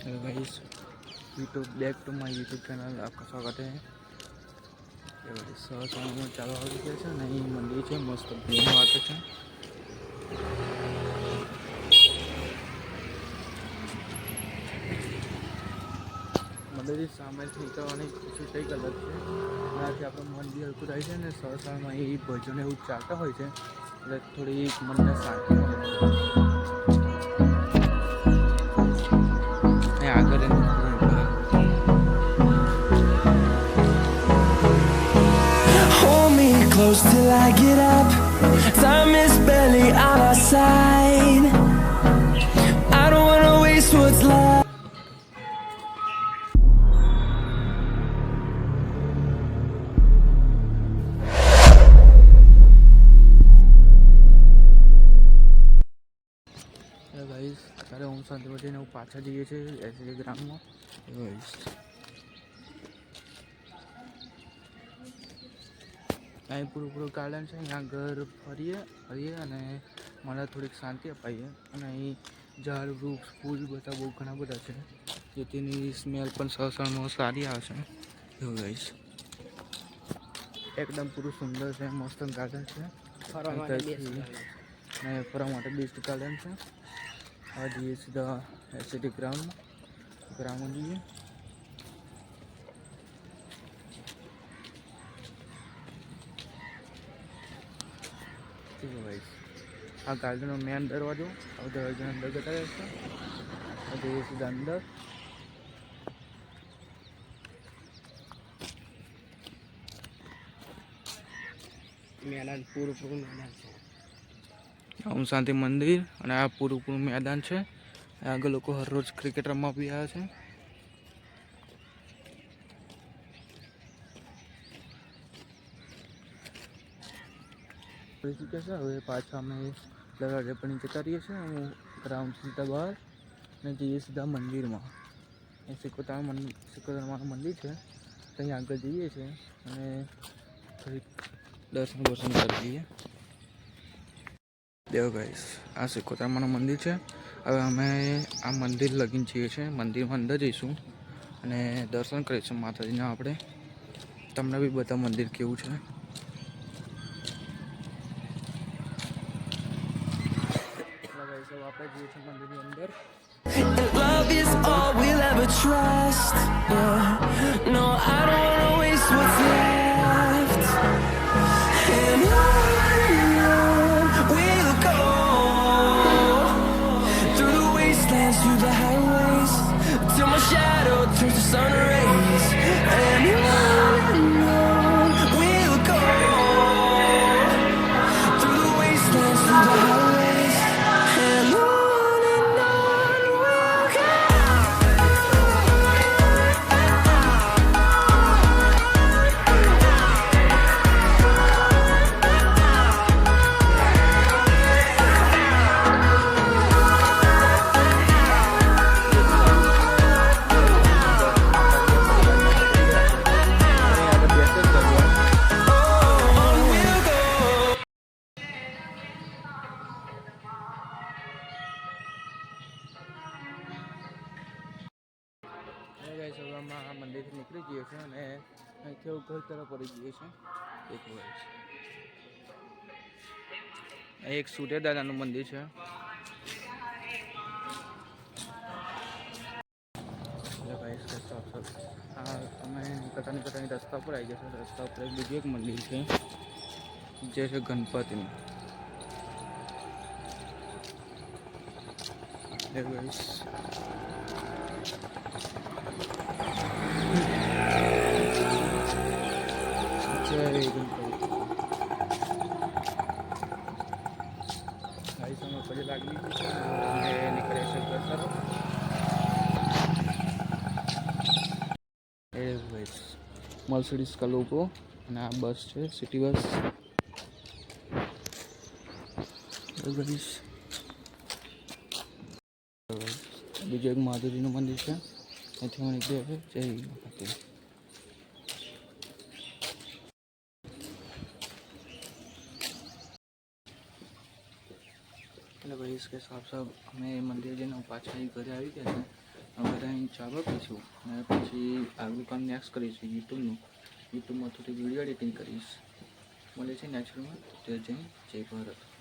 Hello guys, YouTube back to my YouTube channel आपका स्वागत है। સવારમાં ચાલવા આવી ગયા છે અને અહીં મંદિર છે, મસ્ત ભીમ વાગે છે. મંદિરની સામેથી કરવાની ખુશી કંઈક અલગ છે. એનાથી આપણું મન બી હલકું થાય છે ને સવારમાં એ ભજન એવું ચાલતા હોય છે એટલે થોડી મનને શાંતિ મળે છે. આગળ close till I get up. Time is barely on our side. I don't wanna waste what's left. Guys, અત્યારે ઓમ શાંતિ વધીને હું પાછા જઈએ છીએ એસડી ગ્રામમાં. અહીં પૂરું ગાર્ડન છે. અહીંયા ઘર ફરીએ અને મને થોડીક શાંતિ અપાઈએ. અને અહીં ઝાડ વૃક્ષ ફૂલ બધા બહુ ઘણા બધા છે, જેથીની સ્મેલ પણ સવારમાં સારી આવે છે. એવું ગાઈસ, એકદમ પૂરું સુંદર છે, મસ્ત ગાર્ડન છે. ફરવા માટે બેસ્ટ ગાર્ડન છે. આ જઈએ સીધા એસડી ગ્રામમાં જઈએ. આ ગાર્ડનનો મેન દરવાજો, આ દરવાજા અંદર જતા રહેશે. જઈએ સીધા અંદર. મેદાન પૂરું મેદાન છે. ઓમ શાંતિ મંદિર અને આ પૂરું મેદાન છે. આગળ લોકો હરરોજ ક્રિકેટ રમવા બી આવે છે. હવે પાછા અમે દરવાજા પર જતા રહીએ છીએ. હું ગ્રાઉન્ડ સીધા બહાર અને જઈએ સીધા મંદિરમાં. એ સિકોતરમાનું મંદિર છે, ત્યાં આગળ જઈએ છીએ અને થોડીક દર્શન કરી દઈએ. દેવ ગાઈસ, આ સિકોતરમાનું મંદિર છે. હવે અમે આ મંદિર લગીને જઈએ છીએ. મંદિરમાં અંદર જઈશું અને દર્શન કરીશું માતાજીના. આપણે તમને બી બધા મંદિર કેવું છે. આપણે જઈએ છીએ મંદિરની અંદર. Love is all we'll ever trust. Yeah. No, I don't wanna waste what's left. And on we'll go, through the wastelands, through the highways, till my shadow turns to sun rays. And on we'll go, through the wastelands, through the highways, and on. સવારમાં મંદિરથી નીકળી જઈએ છીએ અને અહીંથી ઘર તરફ પડી જઈએ છીએ. એક સૂર્ય દાદાનું મંદિર છે. અમે નીકળતા રસ્તા પર આવી જશે. રસ્તા ઉપર બીજું એક મંદિર છે, જે છે ગણપતિનું. પડી લાગી છે અને નીકળે છે ઘર તરફ. મર્સિડીઝ કા લોગો અને આ બસ છે, સિટી બસ. બીજું એક માધુરીનું મંદિર છે, અહીંથી અમે નીકળ્યા છે. જય માતાજી. એટલે ભાઈ इसके हिसाब से हमें मंदिर जने पाछा ही घरे આવી ગયા છે. હવે બધા અહીં ચા પીશું અને પછી આગલું કામ નેક્સ્ટ કરીશું યુટ્યુબનું. યુટ્યુબમાં થોડી વિડીયો એડિટિંગ કરીશ. મળે છે નેક્સ્ટમાં. જય જય ભારત.